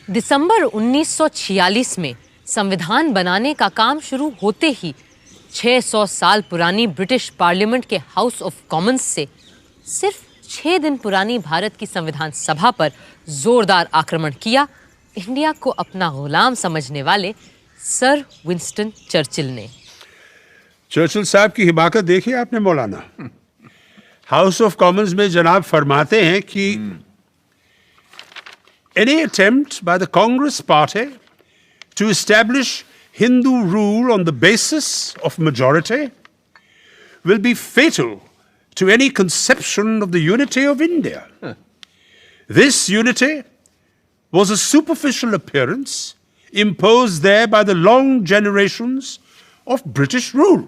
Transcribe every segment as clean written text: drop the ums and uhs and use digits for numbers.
दिसंबर 1946 में संविधान बनाने का काम शुरू होते ही 600 साल पुरानी ब्रिटिश पार्लियामेंट के हाउस ऑफ कॉमन्स से सिर्फ 6 दिन पुरानी भारत की संविधान सभा पर जोरदार आक्रमण किया इंडिया को अपना गुलाम समझने वाले सर विंस्टन चर्चिल ने। चर्चिल साहब की हिमाकत देखी आपने मौलाना। हाउस ऑफ कॉमन्स में जनाब फरमाते हैं कि any attempt by the Congress party to establish Hindu rule on the basis of majority will be fatal to any conception of the unity of India. This unity was a superficial appearance imposed there by the long generations of British rule.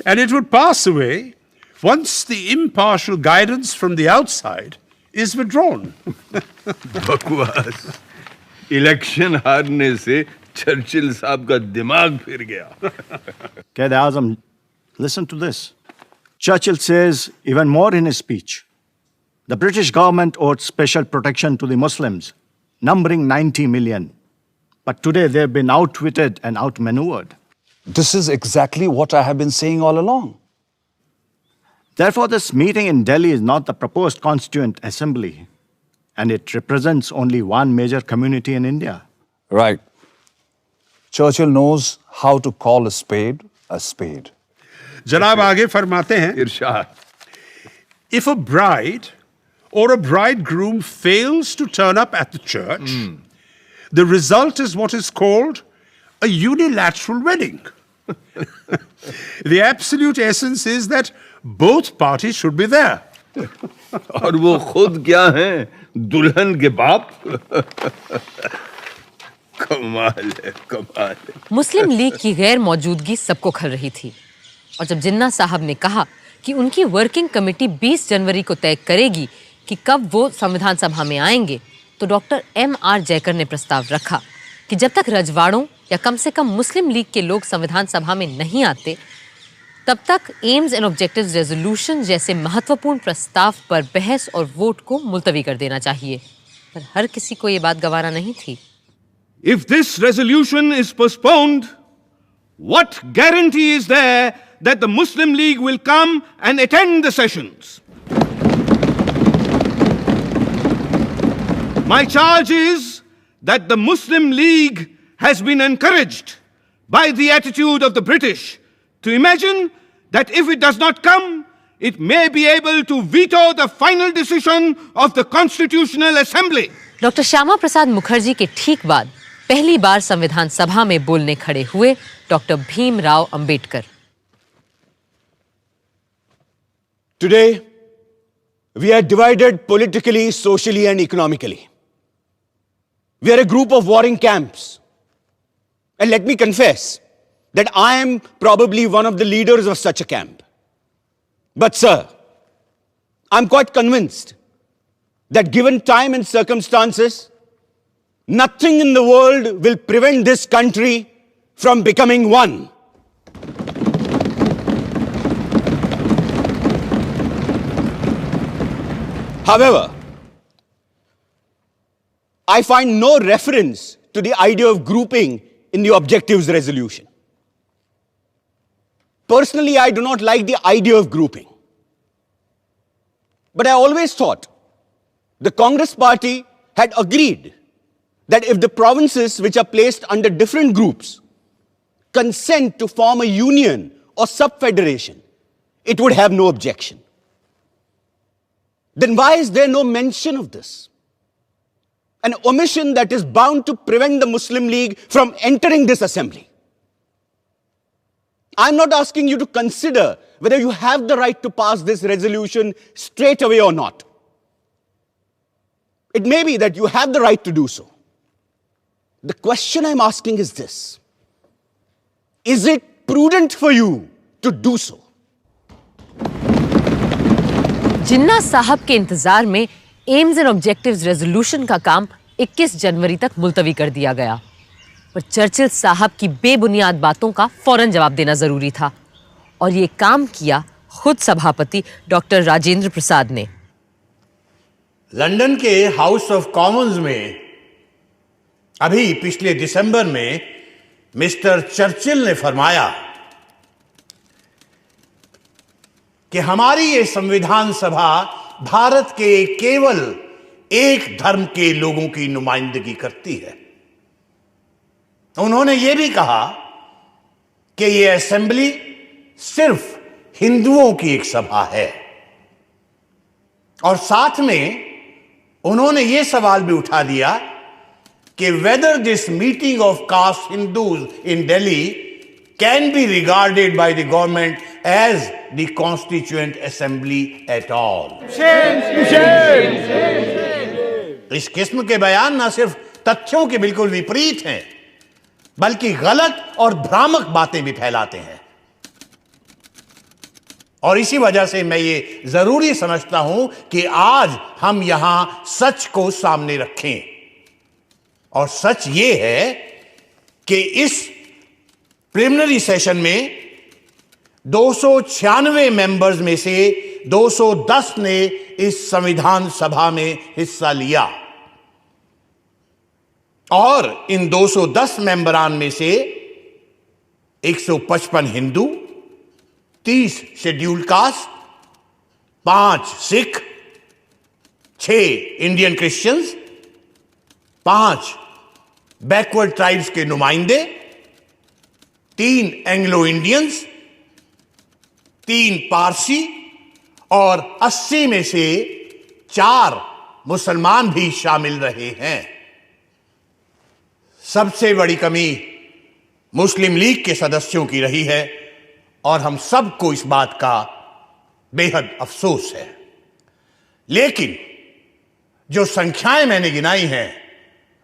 And it would pass away once the impartial guidance from the outside is withdrawn. बकवास। Election हारने से Churchill साहब का दिमाग फिर गया। Quaid-e-Azam, listen to this. Churchill says even more in his speech. The British government owed special protection to the Muslims, numbering 90 million. But today they've been outwitted and outmaneuvered. This is exactly what I have been saying all along. Therefore, this meeting in Delhi is not the proposed Constituent Assembly, and it represents only one major community in India. Right. Churchill knows how to call a spade a spade. जनाब आगे फरमाते हैं, इरशाद। If a bride or a bridegroom fails to turn up at the church, the result is what is called a unilateral wedding. The absolute essence is that both parties should be there. और वो खुद क्या हैं? दुल्हन के बाप। कमाल है, कमाल है। मुस्लिम लीग की गैर मौजूदगी सबको खल रही थी और जब जिन्ना साहब ने कहा कि उनकी वर्किंग कमेटी 20 जनवरी को तय करेगी कि कब वो संविधान सभा में आएंगे, तो डॉक्टर M.R. जयकर ने प्रस्ताव रखा कि जब तक रजवाड़ों या कम से कम मुस्लिम लीग के लोग संविधान सभा में नहीं आते, तब तक एम्स एंड ऑब्जेक्टिव्स रेजोल्यूशन जैसे महत्वपूर्ण प्रस्ताव पर बहस और वोट को मुलतवी कर देना चाहिए। पर हर किसी को ये बात गवारा नहीं थी। If this resolution is postponed, what guarantee is there that the Muslim League will come and attend the sessions? My charge is that the Muslim League has been encouraged by the attitude of the British to imagine that if it does not come, it may be able to veto the final decision of the Constitutional Assembly. Doctor Shyama Prasad Mukherjee के ठीक बाद पहली बार संविधान सभा में बोलने खड़े हुए doctor Bhimrao Ambedkar. Today, we are divided politically, socially, and economically. We are a group of warring camps. And let me confess that I am probably one of the leaders of such a camp. But sir, I'm quite convinced that given time and circumstances, nothing in the world will prevent this country from becoming one. However, I find no reference to the idea of grouping in the objectives resolution. Personally, I do not like the idea of grouping. But I always thought the Congress party had agreed that if the provinces which are placed under different groups consent to form a union or sub-federation, it would have no objection. Then why is there no mention of this? An omission that is bound to prevent the Muslim League from entering this assembly. I'm not asking you to consider whether you have the right to pass this resolution straight away or not. It may be that you have the right to do so. The question I'm asking is this: is it prudent for you to do so? जिन्ना साहब के इंतजार में AIIMS and objectives resolution का काम 21 जनवरी तक मुलतवी कर दिया गया, पर चर्चिल साहब की बेबुनियाद बातों का फौरन जवाब देना जरूरी था और ये काम किया खुद सभापति डॉक्टर राजेंद्र प्रसाद ने। लंदन के हाउस ऑफ कॉमन्स में अभी पिछले दिसंबर में मिस्टर चर्चिल ने फरमाया कि हमारी ये संविधान सभा भारत के केवल एक धर्म के लोगों की नुमाइंदगी करती है। उन्होंने ये भी कहा कि ये असेंबली सिर्फ हिंदुओं की एक सभा है, और साथ में उन्होंने ये सवाल भी उठा दिया कि whether this meeting of caste Hindus in Delhi can be regarded by the government as the constituent assembly at all. इस किस्म के बयान ना सिर्फ तथ्यों के बिल्कुल विपरीत हैं, बल्कि गलत और भ्रामक बातें भी फैलाते हैं। और इसी वजह से मैं ये जरूरी समझता हूं कि आज हम यहां सच को सामने रखें। और सच ये है कि इस प्रिलिमिनरी सेशन में 296 मेंबर्स में से 210 ने इस संविधान सभा में हिस्सा लिया, और इन 210 मेंबरान में से 155 Hindu, 30 scheduled caste, 5 Sikh, 6 Indian Christians, 5 backward tribes के नुमाइंदे, 3 एंग्लो इंडियंस, 3 पारसी, और 80 में से 4 मुसलमान भी शामिल रहे हैं। सबसे बड़ी कमी मुस्लिम लीग के सदस्यों की रही है, और हम सबको इस बात का बेहद अफसोस है। लेकिन जो संख्याएं मैंने गिनाई हैं,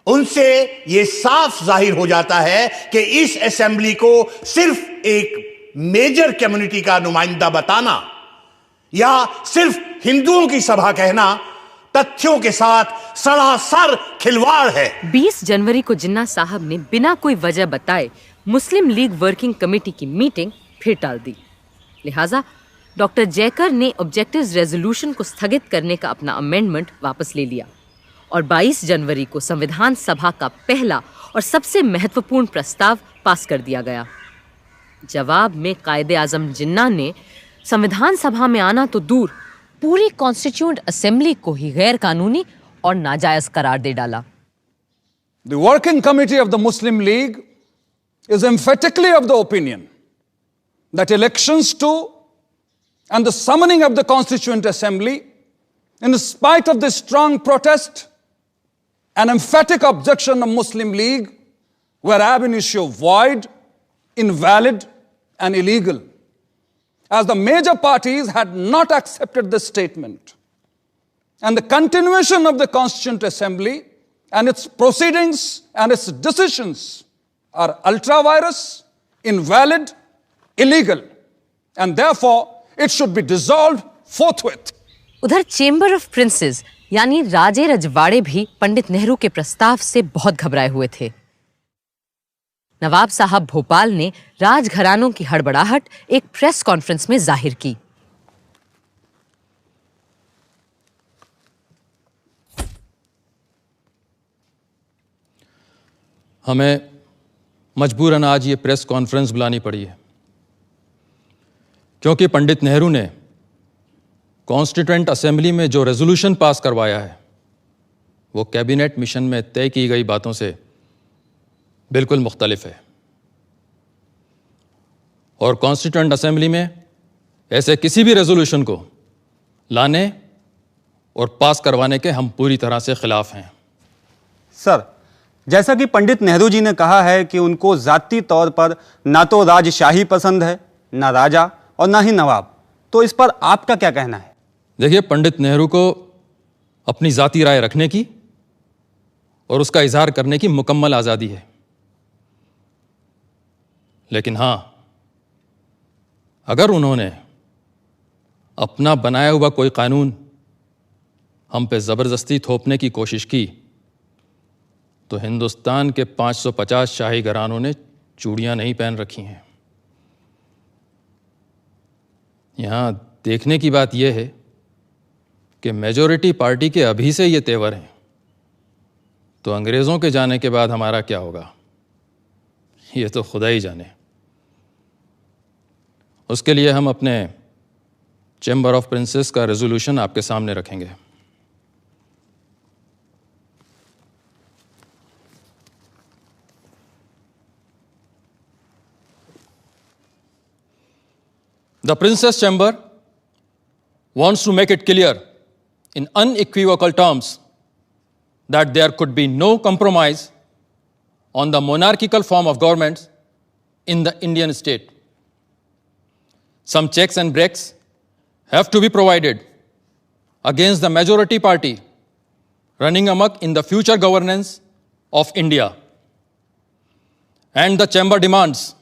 उनसे यह साफ जाहिर हो जाता है कि इस असेंबली को सिर्फ एक मेजर कम्युनिटी का नुमाइंदा बताना या सिर्फ हिंदुओं की सभा कहना तथ्यों के साथ सरासर खिलवाड़ है। 20 जनवरी को जिन्ना साहब ने बिना कोई वजह बताए मुस्लिम लीग वर्किंग कमेटी की मीटिंग फिर टाल दी। लिहाजा डॉक्टर जयकर ने ऑब्जेक्टिव्स रेजोल्यूशन को स्थगित करने का अपना अमेंडमेंट वापस ले लिया, और 22 जनवरी को संविधान सभा का पहला और सबसे महत्वपूर्ण प्रस्ताव पास कर दिया गया। जवाब में कायदे आजम जिन्ना ने संविधान सभा में आना तो दूर, पूरी कॉन्स्टिट्यूएंट असेंबली को ही गैर कानूनी और नाजायज करार दे डाला। The working committee of the Muslim League is emphatically of the opinion that elections to and the summoning of the Constituent Assembly, in spite of the strong protest and emphatic objection of Muslim League, were ab initio void, invalid, and illegal, as the major parties had not accepted this statement. And the continuation of the Constituent Assembly and its proceedings and its decisions are ultra-virus, invalid, illegal, and therefore it should be dissolved forthwith. उधर chamber of princess यानी राजे रजवाड़े भी पंडित नेहरू के प्रस्ताव से बहुत घबराए हुए थे। नवाब साहब भोपाल ने राजघरानों की हड़बड़ाहट एक प्रेस कॉन्फ्रेंस में जाहिर की। हमें मजबूरन आज ये प्रेस कॉन्फ्रेंस बुलानी पड़ी है, क्योंकि पंडित नेहरू ने कॉन्स्टिट्यूएंट असेंबली में जो रेजोल्यूशन पास करवाया है वो कैबिनेट मिशन में तय की गई बातों से बिल्कुल मुख्तलिफ है, और कॉन्स्टिट्यूएंट असेंबली में ऐसे किसी भी रेजोल्यूशन को लाने और पास करवाने के हम पूरी तरह से खिलाफ हैं। सर, जैसा कि पंडित नेहरू जी ने कहा है कि उनको जाती तौर पर ना तो राजशाही पसंद है, ना राजा और ना ही नवाब, तो इस पर आपका क्या कहना है? देखिए, पंडित नेहरू को अपनी जाती राय रखने की और उसका इजहार करने की मुकम्मल आज़ादी है, लेकिन हां, अगर उन्होंने अपना बनाया हुआ कोई कानून हम पे ज़बरदस्ती थोपने की कोशिश की तो हिंदुस्तान के 550 शाही घरानों ने चूड़ियां नहीं पहन रखी हैं। यहां देखने की बात यह है कि मेजॉरिटी पार्टी के अभी से ये तेवर हैं, तो अंग्रेज़ों के जाने के बाद हमारा क्या होगा, ये तो खुदा ही जाने। उसके लिए हम अपने चैम्बर ऑफ प्रिंसेस का रेजोल्यूशन आपके सामने रखेंगे। The Princess Chamber wants to make it clear in unequivocal terms that there could be no compromise on the monarchical form of government in the Indian state. Some checks and breaks have to be provided against the majority party running amok in the future governance of India. And the Chamber demands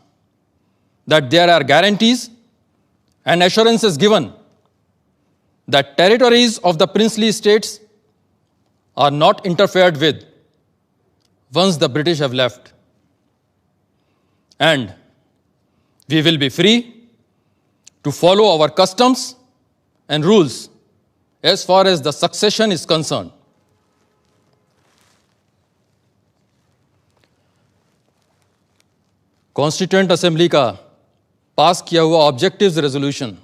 that there are guarantees and assurances given that territories of the princely states are not interfered with once the British have left. And we will be free to follow our customs and rules as far as the succession is concerned. Constituent assembly का पास किया हुआ objectives resolution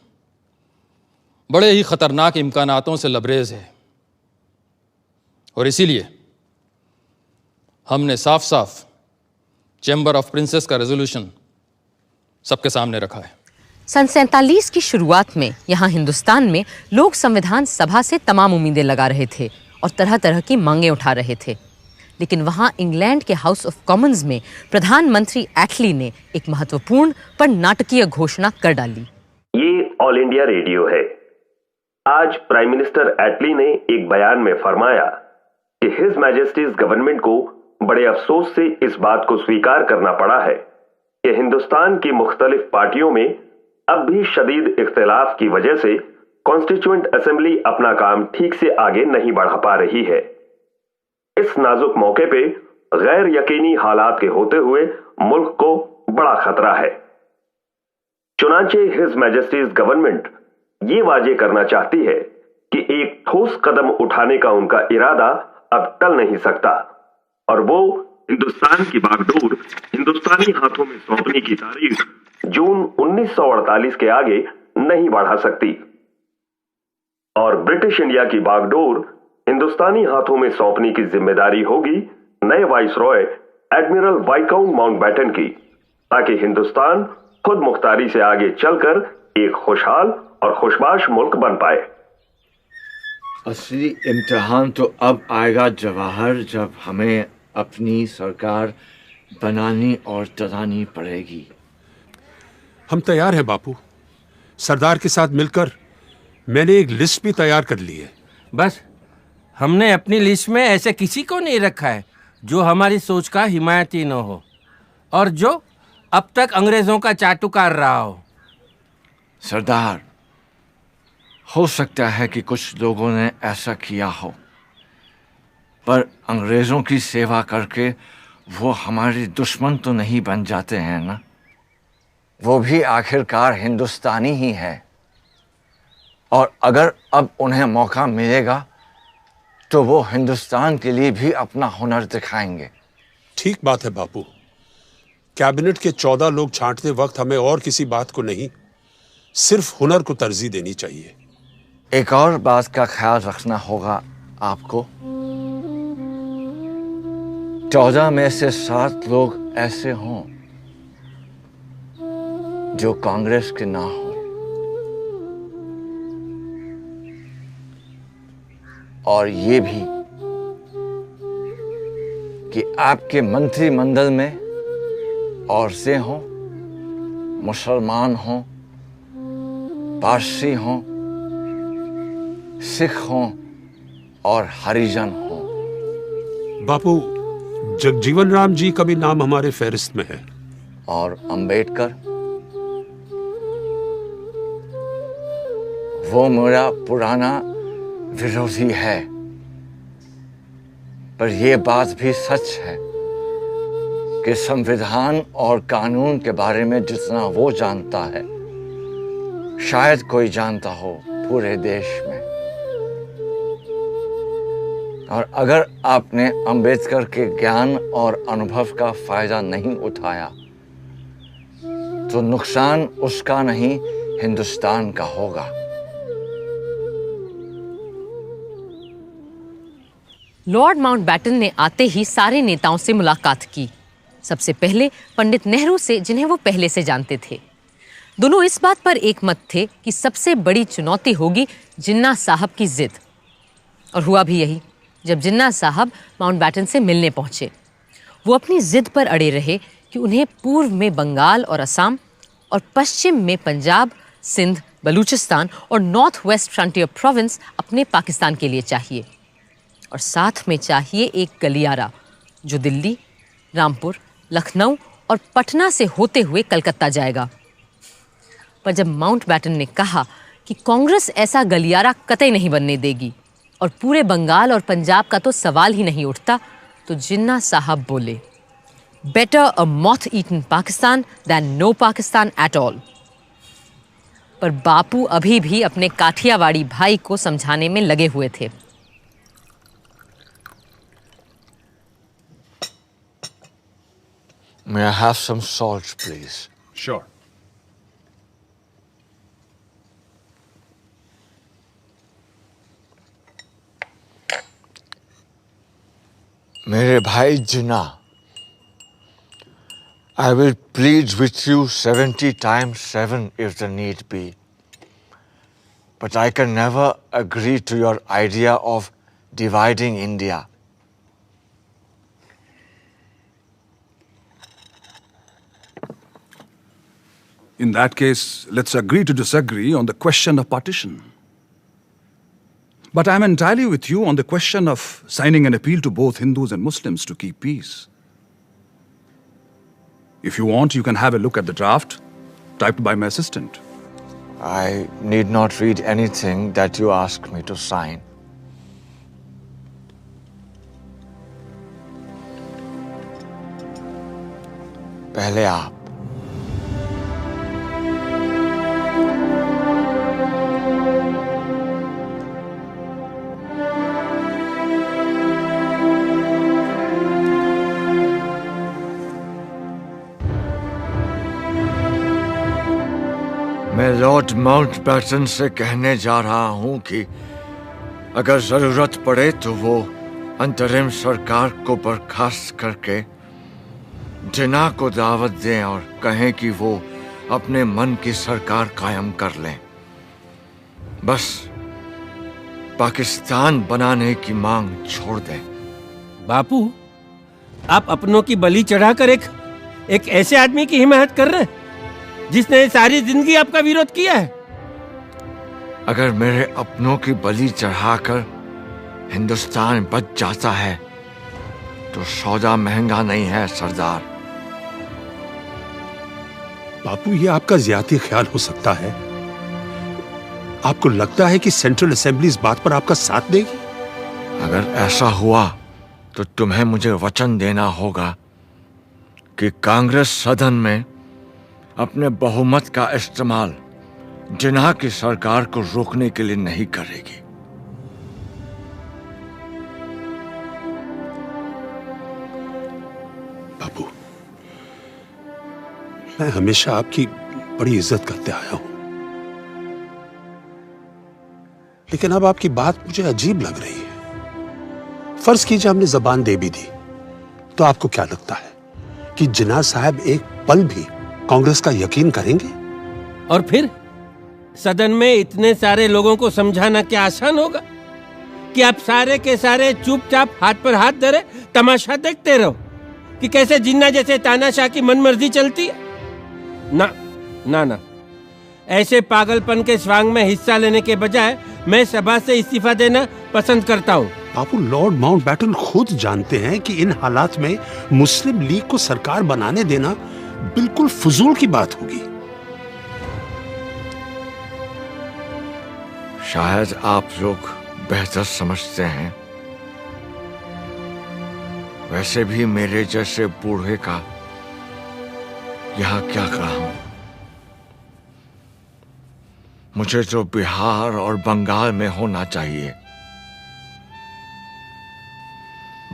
बड़े ही खतरनाक इम्कानातों से लबरेज है और इसीलिए हमने साफ साफ चैम्बर ऑफ प्रिंसेस का रेजोल्यूशन सबके सामने रखा है। सन 47 की शुरुआत में यहाँ हिंदुस्तान में लोग संविधान सभा से तमाम उम्मीदें लगा रहे थे और तरह तरह की मांगें उठा रहे थे, लेकिन वहाँ इंग्लैंड के हाउस ऑफ कॉमन्स में प्रधानमंत्री एटली ने एक महत्वपूर्ण पर नाटकीय घोषणा कर डाली। ये ऑल इंडिया रेडियो है। आज प्राइम मिनिस्टर एटली ने एक बयान में फरमाया कि हिज मैजेस्टीज गवर्नमेंट को बड़े अफसोस से इस बात को स्वीकार करना पड़ा है कि हिंदुस्तान की मुख्तलिफ पार्टियों में अब भी शदीद इख्तिलाफ की वजह से कॉन्स्टिट्यूएंट असेंबली अपना काम ठीक से आगे नहीं बढ़ा पा रही है। इस नाजुक मौके पे गैर यकीनी हालात के होते हुए मुल्क को बड़ा खतरा है। चुनांचे हिज मैजेस्टीज गवर्नमेंट ये वाजे करना चाहती है कि एक ठोस कदम उठाने का उनका इरादा अब टल नहीं सकता और वो हिंदुस्तान की बागडोर हिंदुस्तानी हाथों में सौंपने की तारीख जून 1948 के आगे नहीं बढ़ा सकती और ब्रिटिश इंडिया की बागडोर हिंदुस्तानी हाथों में सौंपने की जिम्मेदारी होगी नए वाइसरॉय एडमिरल वाइकाउंट माउंटबेटन की, ताकि हिंदुस्तान खुद मुख्तारी से आगे चलकर एक खुशहाल और खुशबाश मुल्क बन पाए। असली इम्तिहान तो अब आएगा जवाहर, जब हमें अपनी सरकार बनानी और चलानी पड़ेगी। हम तैयार हैं बापू। सरदार के साथ मिलकर मैंने एक लिस्ट भी तैयार कर ली है। बस हमने अपनी लिस्ट में ऐसे किसी को नहीं रखा है जो हमारी सोच का हिमायती न हो और जो अब तक अंग्रेजों का चाटुकार रहा हो। सरदार, हो सकता है कि कुछ लोगों ने ऐसा किया हो, पर अंग्रेजों की सेवा करके वो हमारे दुश्मन तो नहीं बन जाते हैं ना। वो भी आखिरकार हिंदुस्तानी ही है और अगर अब उन्हें मौका मिलेगा तो वो हिंदुस्तान के लिए भी अपना हुनर दिखाएंगे। ठीक बात है बापू। कैबिनेट के 14 लोग छांटते वक्त हमें और किसी बात को नहीं, सिर्फ हुनर को तरजीह देनी चाहिए। एक और बात का ख्याल रखना होगा आपको। 14 में से 7 लोग ऐसे हों जो कांग्रेस के ना हो और ये भी कि आपके मंत्रिमंडल में औरतें हों, मुसलमान हों, पारसी हों, सिख हों और हरिजन हों। बापू, जगजीवन राम जी का भी नाम हमारे फहरिस्त में है। और अंबेडकर, वो मेरा पुराना विरोधी है, पर यह बात भी सच है कि संविधान और कानून के बारे में जितना वो जानता है शायद कोई जानता हो पूरे देश में। और अगर आपने अंबेडकर के ज्ञान और अनुभव का फायदा नहीं उठाया तो नुकसान उसका नहीं हिंदुस्तान का होगा। लॉर्ड माउंटबैटन ने आते ही सारे नेताओं से मुलाकात की। सबसे पहले पंडित नेहरू से, जिन्हें वो पहले से जानते थे। दोनों इस बात पर एक मत थे कि सबसे बड़ी चुनौती होगी जिन्ना साहब की जिद। और हुआ भी यही। जब जिन्ना साहब माउंटबैटन से मिलने पहुंचे, वो अपनी जिद पर अड़े रहे कि उन्हें पूर्व में बंगाल और असम और पश्चिम में पंजाब, सिंध, बलूचिस्तान और नॉर्थ वेस्ट फ्रंटियर प्रोविंस अपने पाकिस्तान के लिए चाहिए। और साथ में चाहिए एक गलियारा जो दिल्ली, रामपुर, लखनऊ और पटना से होते हुए कलकत्ता जाएगा। पर जब माउंटबैटन ने कहा कि कांग्रेस ऐसा गलियारा कतई नहीं बनने देगी और पूरे बंगाल और पंजाब का तो सवाल ही नहीं उठता, तो जिन्ना साहब बोले, better a moth eaten Pakistan than no Pakistan at all. पर बापू अभी भी अपने काठियावाड़ी भाई को समझाने में लगे हुए थे। May I have some salt, please? Sure. मेरे भाई जिन्ना, I will plead with you 70 times 7 if the need be. But I can never agree to your idea of dividing India. In that case, let's agree to disagree on the question of partition. But I'm entirely with you on the question of signing an appeal to both Hindus and Muslims to keep peace. If you want, you can have a look at the draft typed by my assistant. I need not read anything that you ask me to sign. पहले आप। मैं Lord Mountbatten से कहने जा रहा हूं कि अगर जरूरत पड़े तो वो अंतरिम सरकार को बर्खास्त करके जिन्ना को दावत दें और कहें कि वो अपने मन की सरकार कायम कर लें। बस पाकिस्तान बनाने की मांग छोड़ दें। बापू, आप अपनों की बलि चढ़ाकर एक ऐसे आदमी की हिमायत कर रहे हैं जिसने सारी जिंदगी आपका विरोध किया है। अगर मेरे अपनों की बलि चढ़ाकर हिंदुस्तान बच जाता है तो सौदा महंगा नहीं है सरदार। बापू, ये आपका ज्यादा ख्याल हो सकता है। आपको लगता है कि सेंट्रल असेंबली इस बात पर आपका साथ देगी? अगर ऐसा हुआ तो तुम्हें मुझे वचन देना होगा कि कांग्रेस सदन में अपने बहुमत का इस्तेमाल जिन्ना की सरकार को रोकने के लिए नहीं करेगी। बापू, मैं हमेशा आपकी बड़ी इज्जत करते आया हूं, लेकिन अब आपकी बात मुझे अजीब लग रही है। फर्ज कीजिए हमने जबान दे भी दी, तो आपको क्या लगता है कि जिन्ना साहब एक पल भी कांग्रेस का यकीन करेंगे? और फिर सदन में इतने सारे लोगों को समझाना क्या आसान होगा कि आप सारे के सारे चुपचाप हाथ पर हाथ धरे तमाशा देखते रहो कि कैसे जिन्ना जैसे तानाशाह की मनमर्जी चलती है? ना ना ना, ऐसे पागलपन के स्वांग में हिस्सा लेने के बजाय मैं सभा से इस्तीफा देना पसंद करता हूँ। बापू, लॉर्ड माउंटबैटन खुद जानते हैं कि इन हालात में मुस्लिम लीग को सरकार बनाने देना बिल्कुल फजूल की बात होगी। शायद आप लोग बेहतर समझते हैं। वैसे भी मेरे जैसे बूढ़े का यहाँ क्या काम? मुझे तो बिहार और बंगाल में होना चाहिए।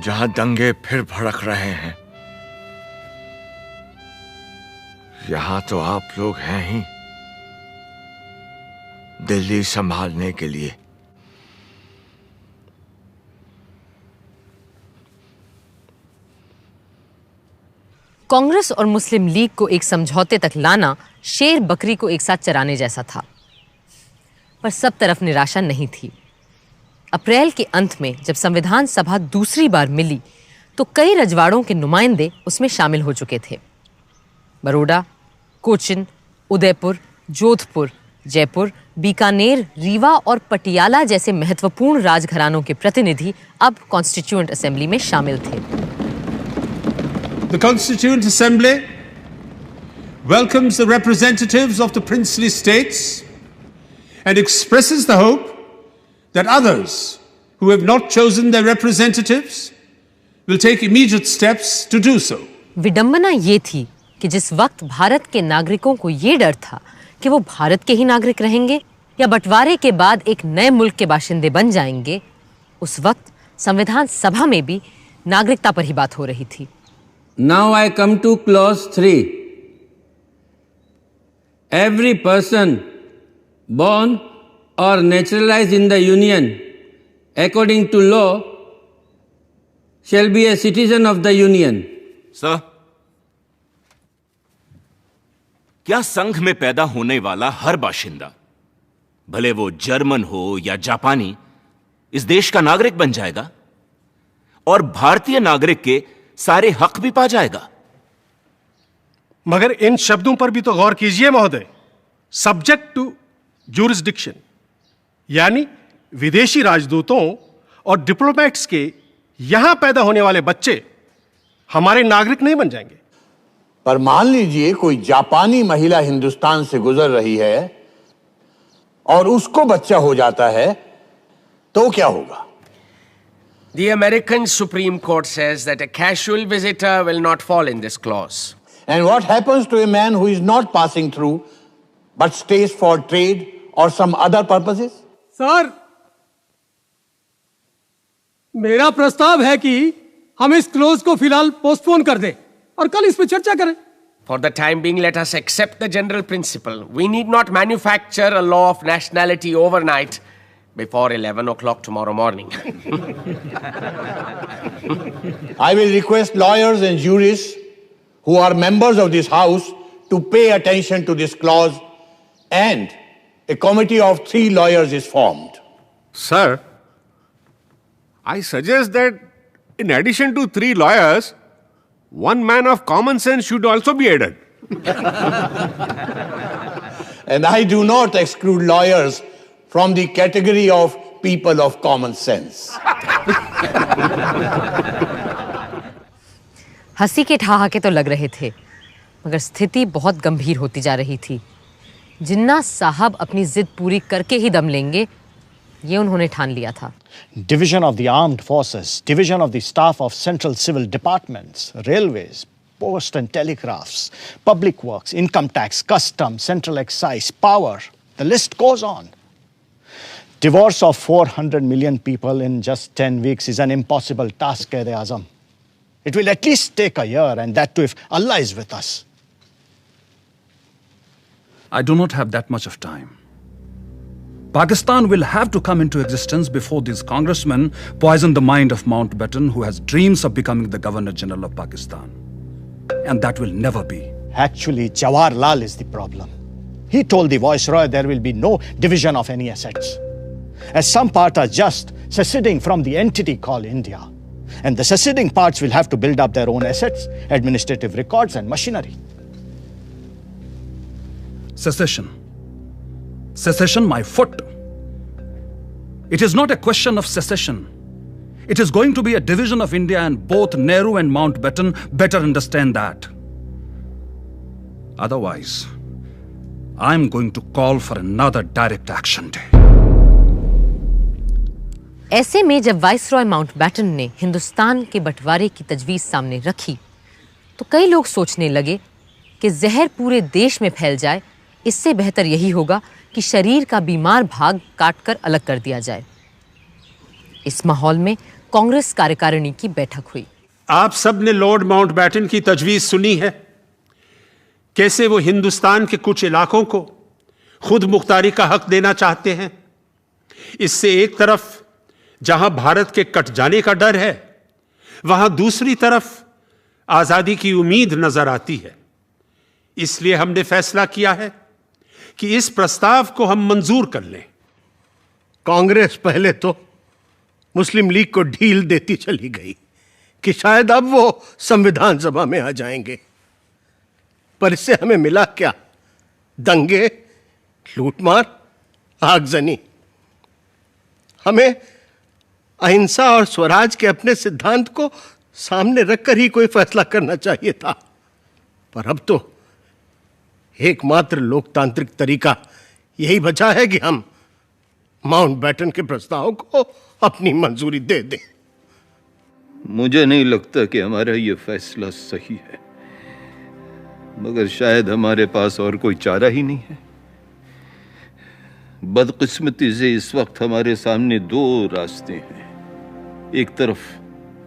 जहां दंगे फिर भड़क रहे हैं, यहां तो आप लोग हैं ही दिल्ली संभालने के लिए। कांग्रेस और मुस्लिम लीग को एक समझौते तक लाना शेर बकरी को एक साथ चराने जैसा था, पर सब तरफ निराशा नहीं थी। अप्रैल के अंत में जब संविधान सभा दूसरी बार मिली तो कई रजवाड़ों के नुमाइंदे उसमें शामिल हो चुके थे। बड़ौदा, कोचिन, उदयपुर, जोधपुर, जयपुर, बीकानेर, रीवा और पटियाला जैसे महत्वपूर्ण राजघरानों के प्रतिनिधि अब कॉन्स्टिट्यूएंट असेंबली में शामिल थे। The Constituent Assembly welcomes the representatives of the princely states and expresses the hope that others who have not chosen their representatives will take immediate steps to do so. विडंबना ये थी कि जिस वक्त भारत के नागरिकों को ये डर था कि वो भारत के ही नागरिक रहेंगे या बंटवारे के बाद एक नए मुल्क के बाशिंदे बन जाएंगे, उस वक्त संविधान सभा में भी नागरिकता पर ही बात हो रही थी। Now I come to clause 3. Every person born or naturalized in the Union according to law shall be a citizen of the Union. Sir, क्या संघ में पैदा होने वाला हर बाशिंदा, भले वो जर्मन हो या जापानी, इस देश का नागरिक बन जाएगा और भारतीय नागरिक के सारे हक भी पा जाएगा? मगर इन शब्दों पर भी तो गौर कीजिए महोदय। सब्जेक्ट टू ज्यूरिसडिक्शन, यानी विदेशी राजदूतों और डिप्लोमैट्स के यहां पैदा होने वाले बच्चे हमारे नागरिक नहीं बन जाएंगे। पर मान लीजिए कोई जापानी महिला हिंदुस्तान से गुजर रही है और उसको बच्चा हो जाता है, तो क्या होगा? The American Supreme Court says that a casual visitor will not fall in this clause. And what happens to a man who is not passing through but stays for trade or some other purposes? Sir, मेरा प्रस्ताव है कि हम इस close को फिलहाल postpone कर दें और कल इस पर चर्चा करें। For the time being, let us accept the general principle. We need not manufacture a law of nationality overnight before 11 o'clock tomorrow morning. I will request lawyers and jurists who are members of this house to pay attention to this clause, and a committee of 3 lawyers is formed. Sir, I suggest that in addition to 3 lawyers, one man of common sense should also be added. And I do not exclude lawyers from the category of people of common sense. हंसी के ठहाके तो लग रहे थे, मगर स्थिति बहुत गंभीर होती जा रही थी। जिन्ना साहब अपनी जिद पूरी करके ही दम लेंगे, ये उन्होंने ठान लिया था। Division of the armed forces, division of the staff of central civil departments, railways, post and telegraphs, public works, income tax, customs, central excise, power. The list goes on. Divorce of 400 million people in just 10 weeks is an impossible task, Quaid-e-Azam. It will at least take a year, and that too if Allah is with us. I do not have that much of time. Pakistan will have to come into existence before these congressmen poison the mind of Mountbatten, who has dreams of becoming the Governor General of Pakistan. And that will never be. Actually, Jawaharlal is the problem. He told the Viceroy there will be no division of any assets, as some parts are just seceding from the entity called India. And the seceding parts will have to build up their own assets, administrative records, and machinery. Secession. Secession, my foot. It is not a question of secession. It is going to be a division of India, and both Nehru and Mountbatten better understand that. Otherwise, I'm going to call for another direct action day. ऐसे में जब viceroy Mountbatten ने हिंदुस्तान के बंटवारे की तजवीज़ सामने रखी, तो कई लोग सोचने लगे कि जहर पूरे देश में फैल जाए, इससे बेहतर यही होगा कि शरीर का बीमार भाग काटकर अलग कर दिया जाए। इस माहौल में कांग्रेस कार्यकारिणी की बैठक हुई। आप सब ने लॉर्ड माउंटबैटन की तजवीज सुनी है, कैसे वो हिंदुस्तान के कुछ इलाकों को खुद मुख्तारी का हक देना चाहते हैं। इससे एक तरफ जहां भारत के कट जाने का डर है, वहां दूसरी तरफ आजादी की उम्मीद नजर आती है। इसलिए हमने फैसला किया है कि इस प्रस्ताव को हम मंजूर कर लें। कांग्रेस पहले तो मुस्लिम लीग को ढील देती चली गई कि शायद अब वो संविधान सभा में आ जाएंगे, पर इससे हमें मिला क्या? दंगे, लूटमार, आगजनी। हमें अहिंसा और स्वराज के अपने सिद्धांत को सामने रखकर ही कोई फैसला करना चाहिए था, पर अब तो एकमात्र लोकतांत्रिक तरीका यही बचा है कि हम माउंटबैटन के प्रस्ताव को अपनी मंजूरी दे दें। मुझे नहीं लगता कि हमारा ये फैसला सही है, मगर शायद हमारे पास और कोई चारा ही नहीं है। बदकिस्मती से इस वक्त हमारे सामने दो रास्ते हैं, एक तरफ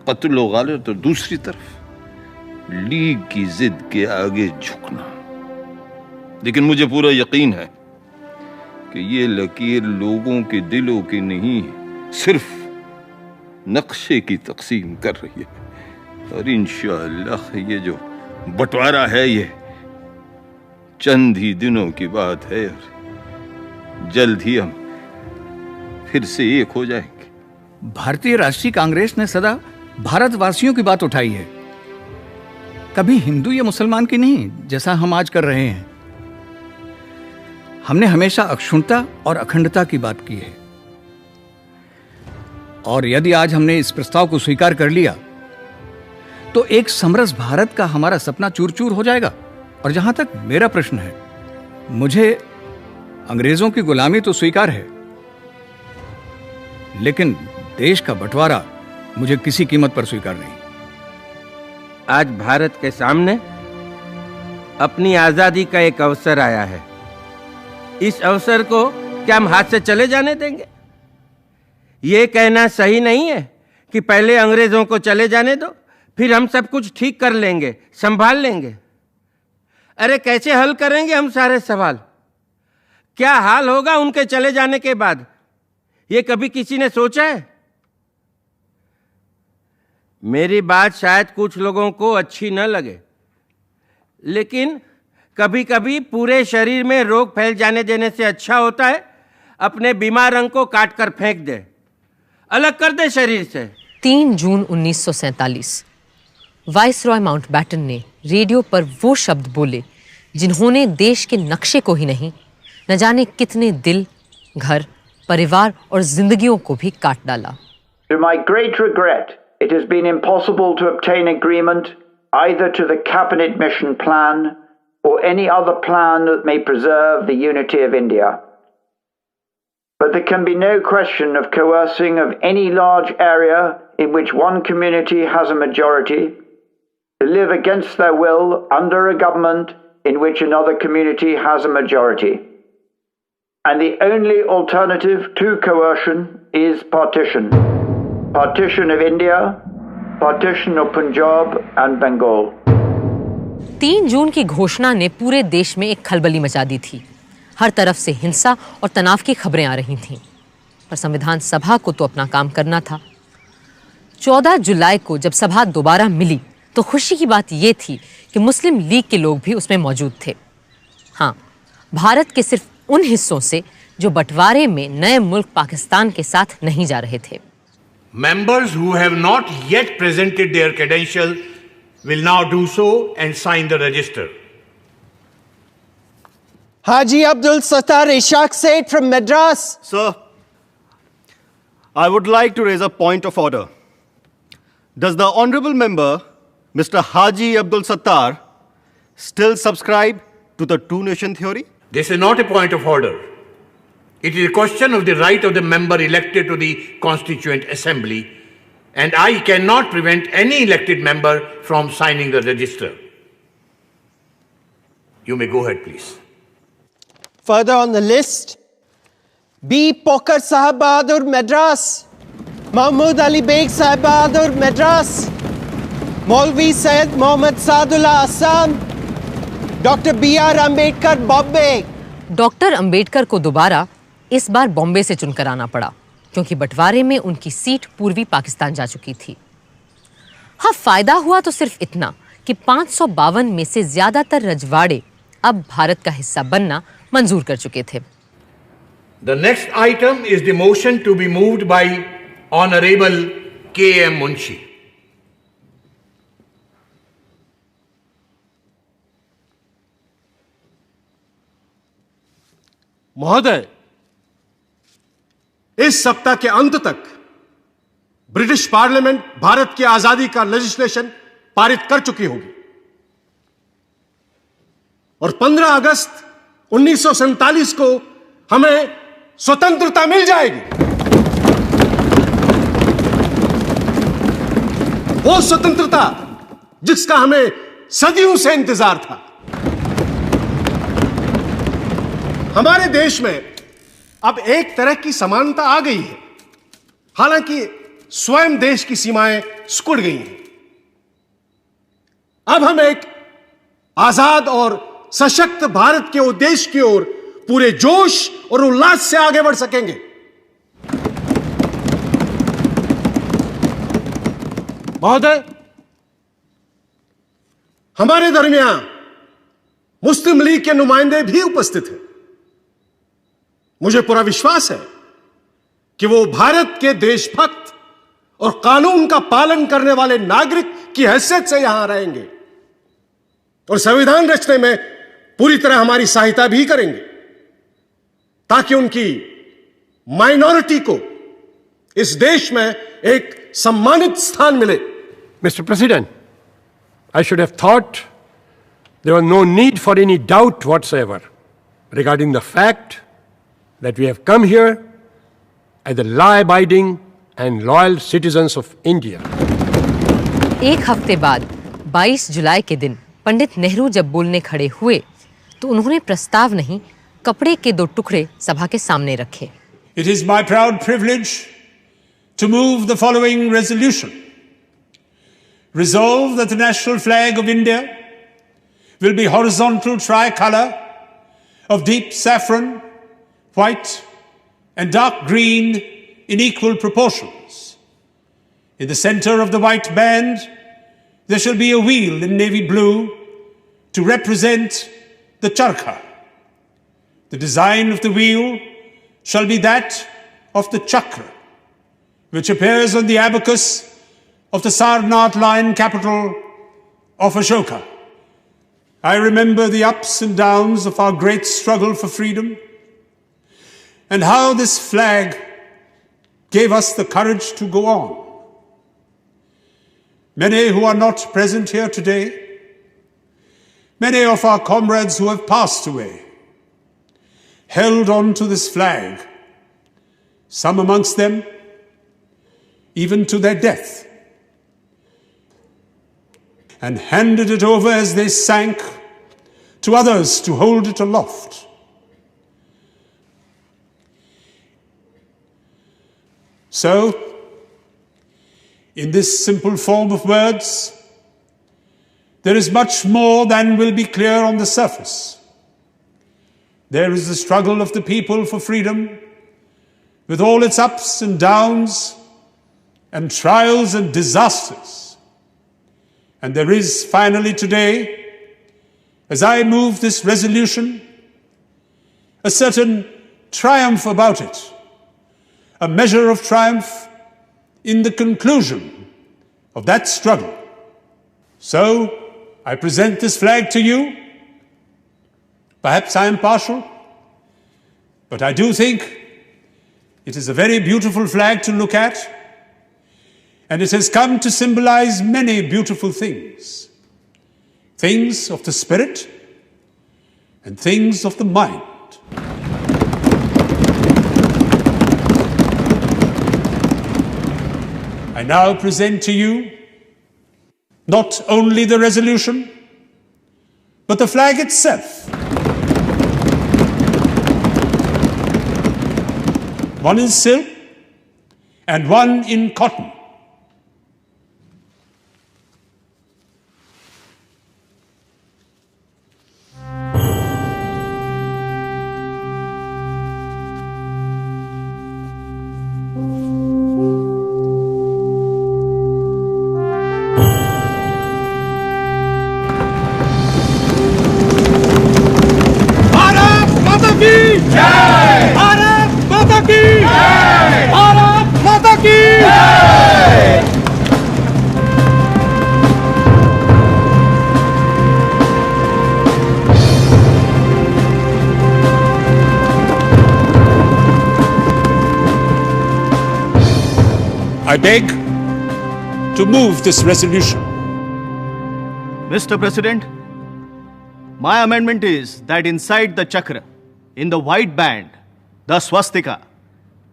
कत्ल व गालत और दूसरी तरफ लीग की जिद के आगे झुकना। लेकिन मुझे पूरा यकीन है कि ये लकीर लोगों के दिलों की नहीं, सिर्फ नक्शे की तकसीम कर रही है। और इंशाअल्लाह ये जो बंटवारा है ये चंद ही दिनों की बात है और जल्द ही हम फिर से एक हो जाएंगे। भारतीय राष्ट्रीय कांग्रेस ने सदा भारतवासियों की बात उठाई है, कभी हिंदू या मुसलमान की नहीं, जैसा हम आज कर रहे हैं। हमने हमेशा अक्षुण्णता और अखंडता की बात की है, और यदि आज हमने इस प्रस्ताव को स्वीकार कर लिया तो एक समरस भारत का हमारा सपना चूर चूर हो जाएगा। और जहां तक मेरा प्रश्न है, मुझे अंग्रेजों की गुलामी तो स्वीकार है, लेकिन देश का बंटवारा मुझे किसी कीमत पर स्वीकार नहीं। आज भारत के सामने अपनी आजादी का एक अवसर आया है। इस अवसर को क्या हम हाथ से चले जाने देंगे? ये कहना सही नहीं है कि पहले अंग्रेजों को चले जाने दो, फिर हम सब कुछ ठीक कर लेंगे, संभाल लेंगे। अरे कैसे हल करेंगे हम सारे सवाल? क्या हाल होगा उनके चले जाने के बाद, ये कभी किसी ने सोचा है? मेरी बात शायद कुछ लोगों को अच्छी न लगे, लेकिन कभी कभी पूरे शरीर में रोग फैल जाने देने से अच्छा होता है अपने बीमार अंग को काट कर फेंक दे, अलग कर दे शरीर से। 3 जून 1947 वाइसरॉय माउंटबैटन ने रेडियो पर वो शब्द बोले जिन्होंने देश के नक्शे को ही नहीं, न जाने कितने दिल, घर, परिवार और जिंदगियों को भी काट डाला। To my great regret, it has been impossible to obtain agreement either to the cabinet mission plan or any other plan that may preserve the unity of India. But there can be no question of coercing of any large area in which one community has a majority to live against their will under a government in which another community has a majority. And the only alternative to coercion is partition. Partition of India, partition of Punjab and Bengal. 3 जून की घोषणा ने पूरे देश में एक खलबली मचा दी थी। हर तरफ से हिंसा और तनाव की खबरें आ रही थीं, पर संविधान सभा को तो अपना काम करना था। 14 जुलाई को जब सभा दोबारा मिली तो खुशी की बात यह थी कि मुस्लिम लीग के लोग भी उसमें मौजूद थे। हाँ, भारत के सिर्फ उन हिस्सों से जो बंटवारे में नए मुल्क पाकिस्तान के साथ नहीं जा रहे थे। Members who have not yet presented their credentials will now do so and sign the register. Haji Abdul Sattar Ishaq Seth from Madras. Sir, I would like to raise a point of order. Does the honorable member, Mr. Haji Abdul Sattar, still subscribe to the two-nation theory? This is not a point of order. It is a question of the right of the member elected to the Constituent Assembly, and I cannot prevent any elected member from signing the register. You may go ahead, please. Further on the list, B. Pokar Sahab Bahadur, Madras. Mahmood Ali Beg Sahib Bahadur, Madras. Maulvi Syed Mohammad Saadullah, Assam. Dr. B.R. Ambedkar, Bombay. Doctor Ambedkar को दोबारा इस बार बॉम्बे से चुनकर आना पड़ा क्योंकि बंटवारे में उनकी सीट पूर्वी पाकिस्तान जा चुकी थी। हाँ, फायदा हुआ तो सिर्फ इतना कि 552 में से ज्यादातर रजवाड़े अब भारत का हिस्सा बनना मंजूर कर चुके थे। The next item is the motion to be moved by Honorable K.M. Munshi. महोदय, इस सप्ताह के अंत तक ब्रिटिश पार्लियामेंट भारत की आजादी का लेजिस्लेशन पारित कर चुकी होगी और 15 अगस्त 1947 को हमें स्वतंत्रता मिल जाएगी। वो स्वतंत्रता जिसका हमें सदियों से इंतजार था। हमारे देश में अब एक तरह की समानता आ गई है, हालांकि स्वयं देश की सीमाएं सिकुड़ गई हैं। अब हम एक आजाद और सशक्त भारत के उद्देश्य की ओर पूरे जोश और उल्लास से आगे बढ़ सकेंगे। महोदय, हमारे दरमियान मुस्लिम लीग के नुमाइंदे भी उपस्थित हैं। मुझे पूरा विश्वास है कि वो भारत के देशभक्त और कानून का पालन करने वाले नागरिक की हैसियत से यहां रहेंगे और संविधान रचने में पूरी तरह हमारी सहायता भी करेंगे ताकि उनकी माइनॉरिटी को इस देश में एक सम्मानित स्थान मिले। Mr. President, I should have thought there was no need for any doubt whatsoever regarding the fact that we have come here as the law-abiding and loyal citizens of India. एक हफ्ते बाद 22 जुलाई के दिन पंडित नेहरू जब बोलने खड़े हुए तो उन्होंने प्रस्ताव नहीं, कपड़े के 2 टुकड़े सभा के सामने रखे। It is my proud privilege to move the following resolution. Resolve that the national flag of India will be horizontal tricolour of deep saffron, white and dark green in equal proportions. In the center of the white band, there shall be a wheel in navy blue to represent the charkha. The design of the wheel shall be that of the chakra, which appears on the abacus of the Sarnath lion capital of Ashoka. I remember the ups and downs of our great struggle for freedom and how this flag gave us the courage to go on. Many who are not present here today, many of our comrades who have passed away, held on to this flag, some amongst them even to their death, and handed it over as they sank to others to hold it aloft. So, in this simple form of words, there is much more than will be clear on the surface. There is the struggle of the people for freedom, with all its ups and downs, and trials and disasters. And there is finally today, as I move this resolution, a certain triumph about it, a measure of triumph in the conclusion of that struggle. So, I present this flag to you. Perhaps I am partial, but I do think it is a very beautiful flag to look at, and it has come to symbolize many beautiful things. Things of the spirit and things of the mind. I now present to you not only the resolution, but the flag itself. One in silk and one in cotton. I beg to move this resolution. Mr. President, my amendment is that inside the chakra, in the white band, the swastika,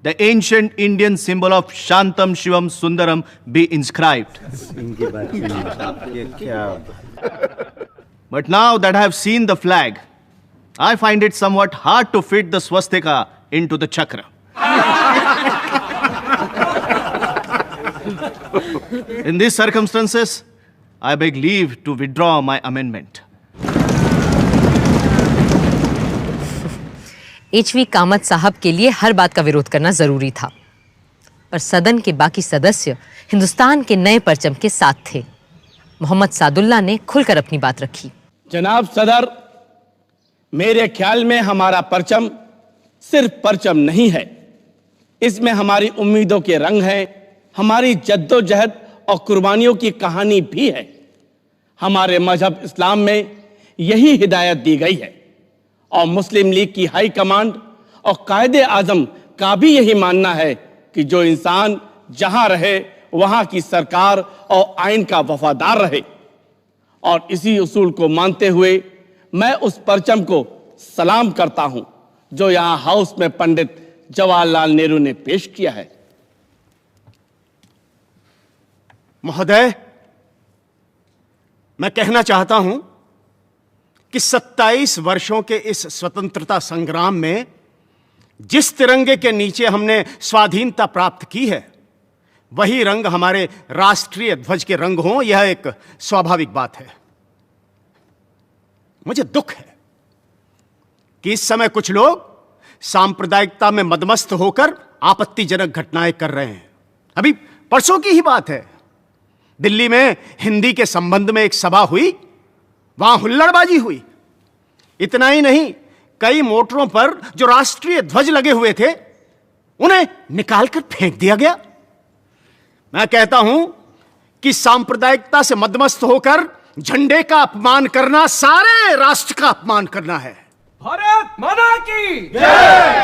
the ancient Indian symbol of Shantam Shivam Sundaram be inscribed. But now that I have seen the flag, I find it somewhat hard to fit the swastika into the chakra. In these circumstances, I beg leave to withdraw my amendment. HV Kamat साहब के लिए हर बात का विरोध करना जरूरी था, पर सदन के बाकी सदस्य हिंदुस्तान के नए परचम के साथ थे। मोहम्मद सादुल्ला ने खुलकर अपनी बात रखी। जनाब सदर, मेरे ख्याल में हमारा परचम सिर्फ परचम नहीं है, इसमें हमारी उम्मीदों के रंग हैं, हमारी जद्दोजहद और कुर्बानियों की कहानी भी है। हमारे मजहब इस्लाम में यही हिदायत दी गई है और मुस्लिम लीग की हाई कमांड और कायदे आजम का भी यही मानना है कि जो इंसान जहां रहे वहां की सरकार और आइन का वफादार रहे। और इसी उसूल को मानते हुए मैं उस परचम को सलाम करता हूं जो यहां हाउस में पंडित जवाहरलाल नेहरू ने पेश किया है। महोदय, मैं कहना चाहता हूं कि 27 वर्षों के इस स्वतंत्रता संग्राम में जिस तिरंगे के नीचे हमने स्वाधीनता प्राप्त की है, वही रंग हमारे राष्ट्रीय ध्वज के रंग हों, यह एक स्वाभाविक बात है। मुझे दुख है कि इस समय कुछ लोग सांप्रदायिकता में मदमस्त होकर आपत्तिजनक घटनाएं कर रहे हैं। अभी परसों की ही बात है, दिल्ली में हिंदी के संबंध में एक सभा हुई, वहां हुल्लड़बाजी हुई। इतना ही नहीं, कई मोटरों पर जो राष्ट्रीय ध्वज लगे हुए थे उन्हें निकालकर फेंक दिया गया। मैं कहता हूं कि सांप्रदायिकता से मदमस्त होकर झंडे का अपमान करना सारे राष्ट्र का अपमान करना है। भारत माता की जय!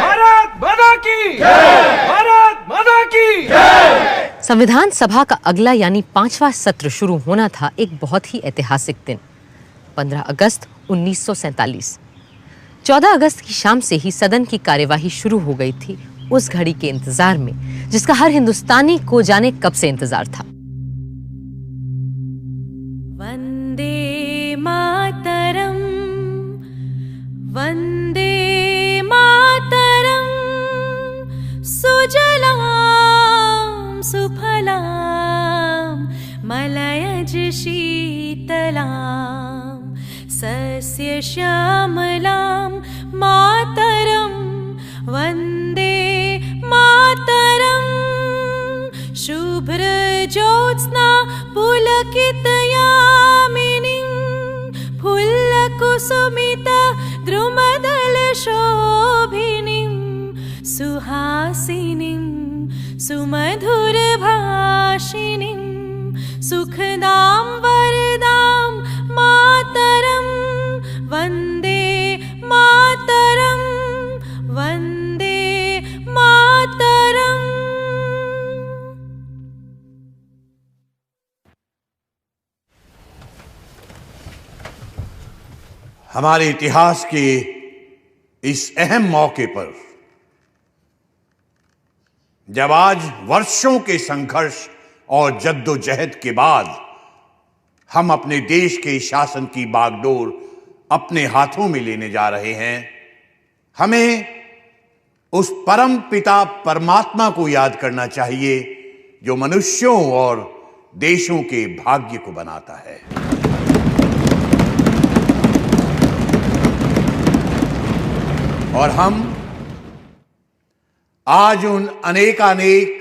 भारत माता की जय! भारत माता की जय! संविधान सभा का अगला यानी 5वां सत्र शुरू होना था एक बहुत ही ऐतिहासिक दिन, 15 अगस्त 1947। 14 अगस्त की शाम से ही सदन की कार्यवाही शुरू हो गई थी, उस घड़ी के इंतजार में जिसका हर हिंदुस्तानी को जाने कब से इंतजार था। वंदे मातरम, वंदे मातरम, सुजलाम सुफलाम मलयज शीतलाम सस्य श्यामलाम मातरम, वंदे मातरम, शुभ्र ज्योत्स्ना पुलकित यामिनीं, फुल्लकुसुमित द्रुमदल शोभिनीं, सुहासिनीं सुमधुर भाषिनीं, सुखदां वरदां मातरं, वन्दे मातरं, वन्दे मातरम्। हमारे इतिहास के इस अहम मौके पर, जब आज वर्षों के संघर्ष और जद्दोजहद के बाद हम अपने देश के शासन की बागडोर अपने हाथों में लेने जा रहे हैं, हमें उस परम पिता परमात्मा को याद करना चाहिए जो मनुष्यों और देशों के भाग्य को बनाता है। और हम आज उन अनेकानेक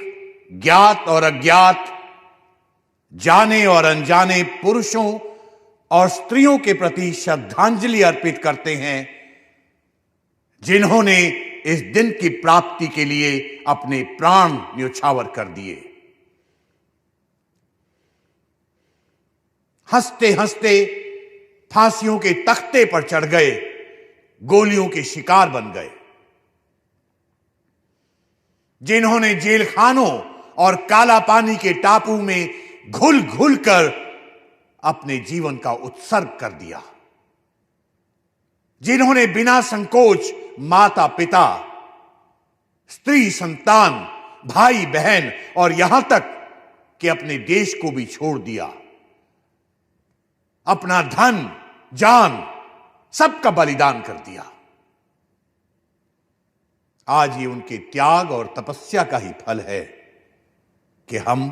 ज्ञात और अज्ञात, जाने और अनजाने पुरुषों और स्त्रियों के प्रति श्रद्धांजलि अर्पित करते हैं जिन्होंने इस दिन की प्राप्ति के लिए अपने प्राण न्योछावर कर दिए। हंसते हंसते फांसियों के तख्ते पर चढ़ गए, गोलियों के शिकार बन गए। जिन्होंने जेल खानों और काला पानी के टापू में घुल घुल कर अपने जीवन का उत्सर्ग कर दिया। जिन्होंने बिना संकोच माता पिता, स्त्री संतान, भाई बहन और यहां तक कि अपने देश को भी छोड़ दिया। अपना धन, जान सबका बलिदान कर दिया। आज ये उनके त्याग और तपस्या का ही फल है कि हम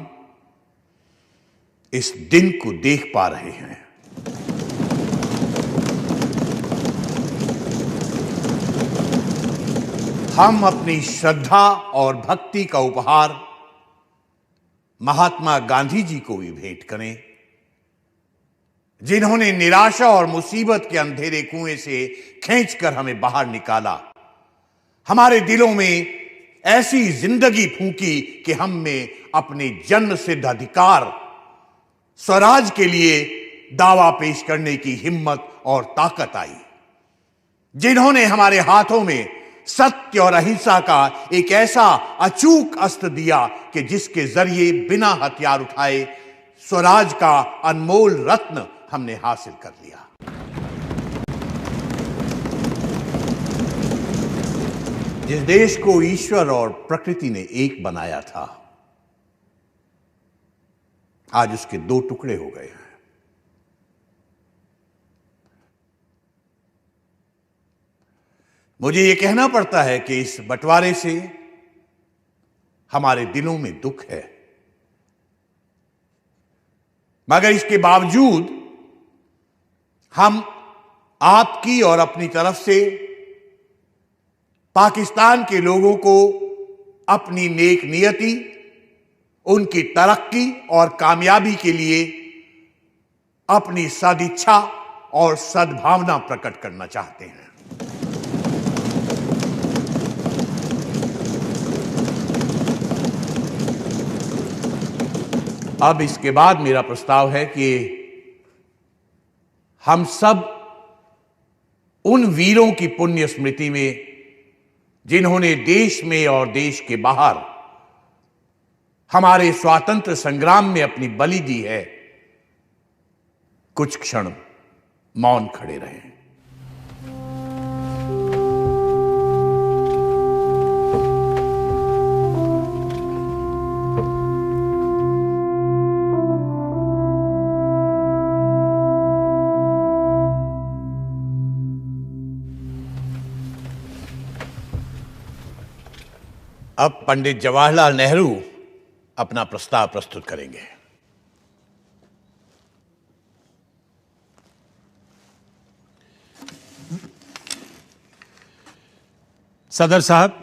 इस दिन को देख पा रहे हैं। हम अपनी श्रद्धा और भक्ति का उपहार महात्मा गांधी जी को भी भेंट करें, जिन्होंने निराशा और मुसीबत के अंधेरे कुएं से खींचकर हमें बाहर निकाला। हमारे दिलों में ऐसी जिंदगी फूंकी कि हम में अपने जन्म सिद्ध अधिकार स्वराज के लिए दावा पेश करने की हिम्मत और ताकत आई। जिन्होंने हमारे हाथों में सत्य और अहिंसा का एक ऐसा अचूक अस्त्र दिया कि जिसके जरिए बिना हथियार उठाए स्वराज का अनमोल रत्न हमने हासिल कर लिया। जिस देश को ईश्वर और प्रकृति ने एक बनाया था, आज उसके दो टुकड़े हो गए हैं। मुझे यह कहना पड़ता है कि इस बंटवारे से हमारे दिलों में दुख है, मगर इसके बावजूद हम आपकी और अपनी तरफ से पाकिस्तान के लोगों को अपनी नेक नियति, उनकी तरक्की और कामयाबी के लिए अपनी सदिच्छा और सद्भावना प्रकट करना चाहते हैं। अब इसके बाद मेरा प्रस्ताव है कि हम सब उन वीरों की पुण्य स्मृति में जिन्होंने देश में और देश के बाहर हमारे स्वातंत्र संग्राम में अपनी बलि दी है, कुछ क्षण मौन खड़े रहें। अब पंडित जवाहरलाल नेहरू अपना प्रस्ताव प्रस्तुत करेंगे। सदर साहब,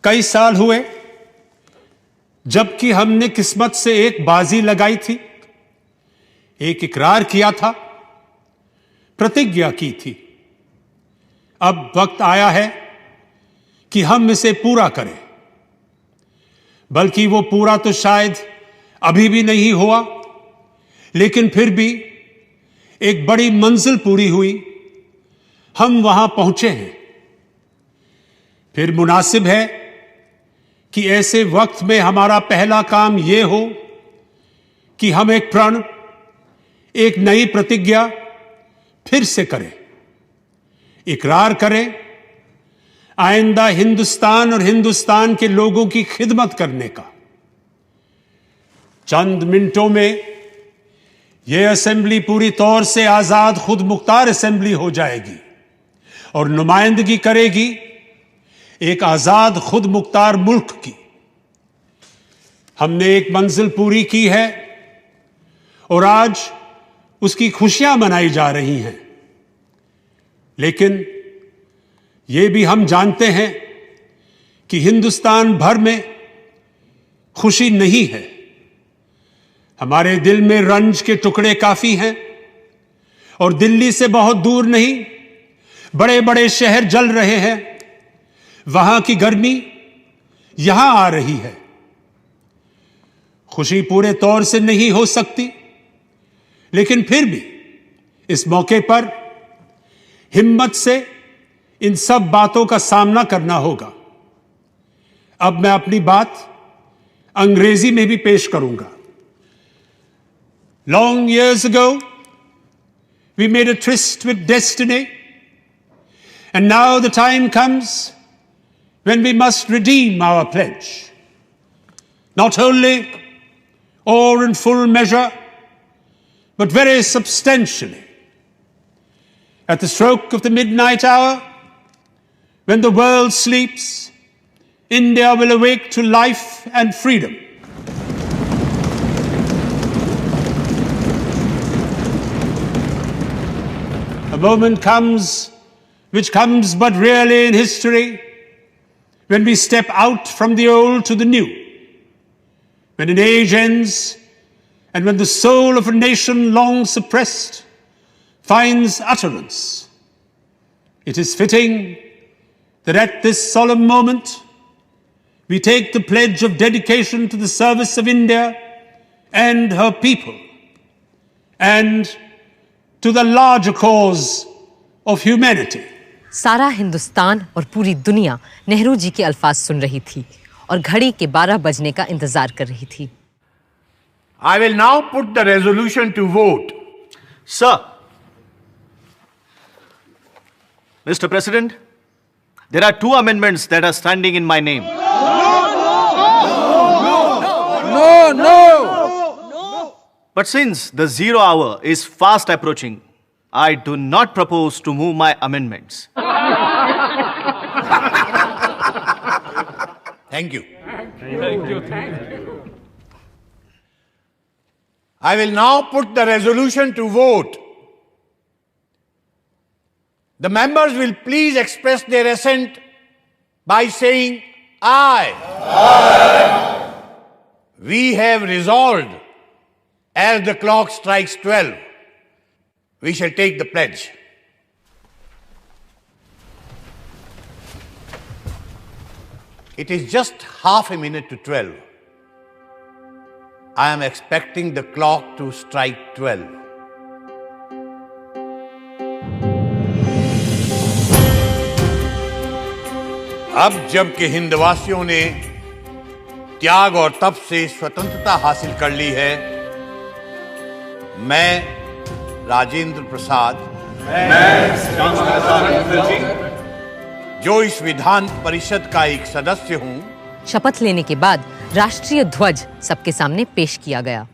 कई साल हुए जबकि हमने किस्मत से एक बाजी लगाई थी, एक इकरार किया था, प्रतिज्ञा की थी। अब वक्त आया है कि हम इसे पूरा करें, बल्कि वो पूरा तो शायद अभी भी नहीं हुआ, लेकिन फिर भी एक बड़ी मंजिल पूरी हुई, हम वहां पहुंचे हैं। फिर मुनासिब है कि ऐसे वक्त में हमारा पहला काम यह हो कि हम एक प्रण, एक नई प्रतिज्ञा फिर से करें, इकरार करें आइंदा हिंदुस्तान और हिंदुस्तान के लोगों की खिदमत करने का। चंद मिनटों में यह असेंबली पूरी तौर से आजाद खुद मुख्तार असेंबली हो जाएगी और नुमाइंदगी करेगी एक आजाद खुद मुख्तार मुल्क की। हमने एक मंजिल पूरी की है और आज उसकी खुशियां मनाई जा रही हैं। लेकिन ये भी हम जानते हैं कि हिंदुस्तान भर में खुशी नहीं है। हमारे दिल में रंज के टुकड़े काफी हैं और दिल्ली से बहुत दूर नहीं बड़े बड़े शहर जल रहे हैं। वहां की गर्मी यहां आ रही है। खुशी पूरे तौर से नहीं हो सकती, लेकिन फिर भी इस मौके पर हिम्मत से इन सब बातों का सामना करना होगा। अब मैं अपनी बात अंग्रेजी में भी पेश करूंगा। Long years ago, we made a tryst with destiny, and now the time comes when we must redeem our pledge. Not wholly or in full measure, but very substantially. At the stroke of the midnight hour, when the world sleeps, India will awake to life and freedom. A moment comes, which comes but rarely in history, when we step out from the old to the new, when an age ends, and when the soul of a nation long suppressed finds utterance. It is fitting that at this solemn moment, we take the pledge of dedication to the service of India and her people, and to the larger cause of humanity. सारा हिंदुस्तान और पूरी दुनिया नेहरू जी के अल्फाज सुन रही थी और घड़ी के 12 बजने का इंतजार कर रही थी। I will now put the resolution to vote. Sir, Mr. President, there are 2 amendments that are standing in my name. No! But since the 0 hour is fast approaching, I do not propose to move my amendments. Thank you. I will now put the resolution to vote. The members will please express their assent by saying aye. Aye. We have resolved, as the clock strikes 12, we shall take the pledge. It is just half a minute to 12. I am expecting the clock to strike 12. अब जबकि हिंदवासियों ने त्याग और तप से स्वतंत्रता हासिल कर ली है, मैं राजेंद्र प्रसाद, जो इस विधान परिषद का एक सदस्य हूं, शपथ लेने के बाद राष्ट्रीय ध्वज सबके सामने पेश किया गया।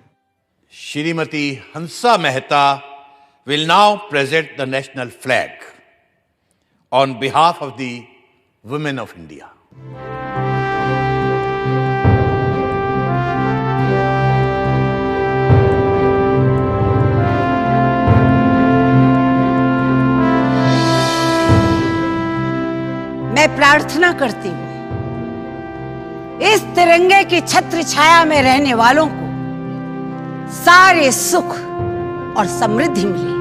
Shrimati Hansa Mehta will now present the national flag on behalf of the women of India. मैं प्रार्थना करती हूँ इस तिरंगे की छत्र छाया में रहने वालों को सारे सुख और समृद्धि मिले।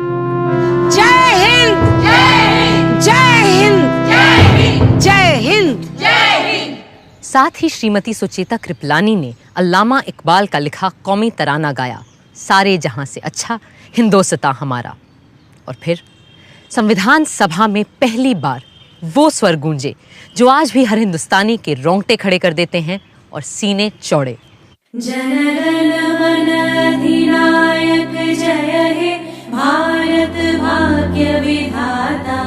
जय हिंद, जय हिंद, जय हिंद, जय हिंद, जय हिंद, जय हिंद। साथ ही श्रीमती सुचेता कृपलानी ने अल्लामा इकबाल का लिखा कौमी तराना गाया, सारे जहां से अच्छा हिंदोस्तां हमारा। और फिर संविधान सभा में पहली बार वो स्वर गूंजे जो आज भी हर हिंदुस्तानी के रोंगटे खड़े कर देते हैं और सीने चौड़े। जनगण मन अधिनायक जय हे भारत भाग्य विधाता,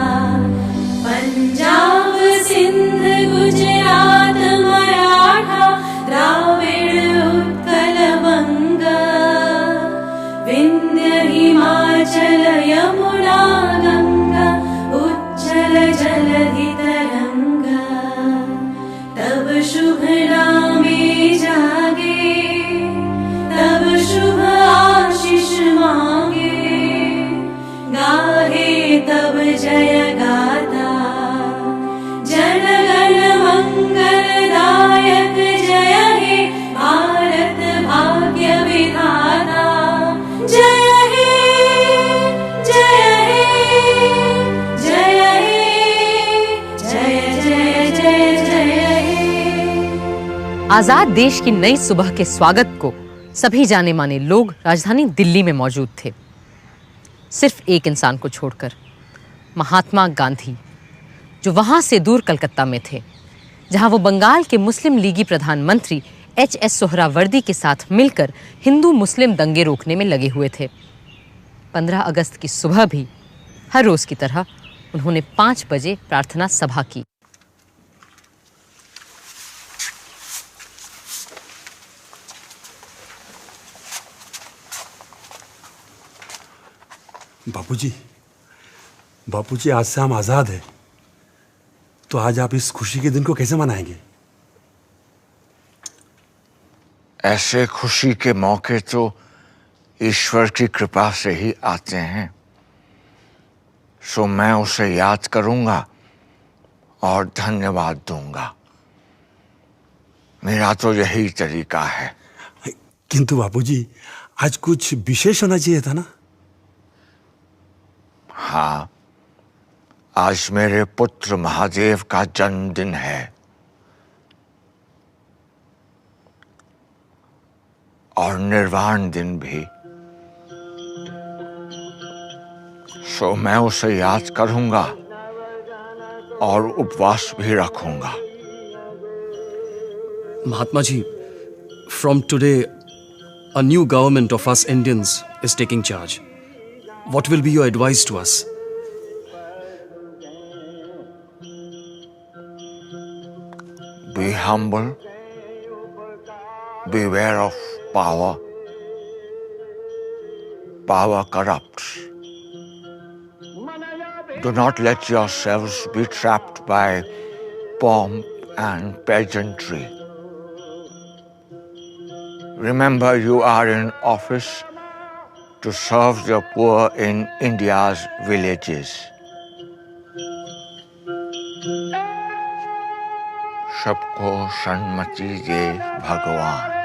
पंजाब सिंध गुजरात मराठा द्राविड़ उत्कल बंगा, विंध्य हिमाचल यमुना गंगा उच्चल जलधि तरंगा। शुभ नामे जागे तब शुभ आशीष मांगे गाहे तब जय गाता जनगण मंगलदायक जय हे भारत भाग्य विधाता जय हे जय हे जय हे जय जय जय जय हे। आजाद देश की नई सुबह के स्वागत को सभी जाने माने लोग राजधानी दिल्ली में मौजूद थे, सिर्फ एक इंसान को छोड़कर, महात्मा गांधी, जो वहां से दूर कलकत्ता में थे, जहां वो बंगाल के मुस्लिम लीगी प्रधानमंत्री एच.एस. सोहरावर्दी के साथ मिलकर हिंदू मुस्लिम दंगे रोकने में लगे हुए थे। 15 अगस्त की सुबह भी हर रोज की तरह उन्होंने 5 बजे प्रार्थना सभा की। बापूजी, आज से हम आजाद हैं, तो आज आप इस खुशी के दिन को कैसे मनाएंगे? ऐसे खुशी के मौके तो ईश्वर की कृपा से ही आते हैं, सो मैं उसे याद करूंगा और धन्यवाद दूंगा। मेरा तो यही तरीका है। किंतु बापूजी, आज कुछ विशेष होना चाहिए था ना? हाँ, आज मेरे पुत्र महादेव का जन्मदिन है और निर्वाण दिन भी, सो मैं उसे याद करूंगा और उपवास भी रखूंगा। Mahatma ji, from today, a new government of us Indians is taking charge. What will be your advice to us? Be humble, beware of power. Power corrupts. Do not let yourselves be trapped by pomp and pageantry. Remember, you are in office to serve the poor in India's villages. सबको सन्मति दे भगवान।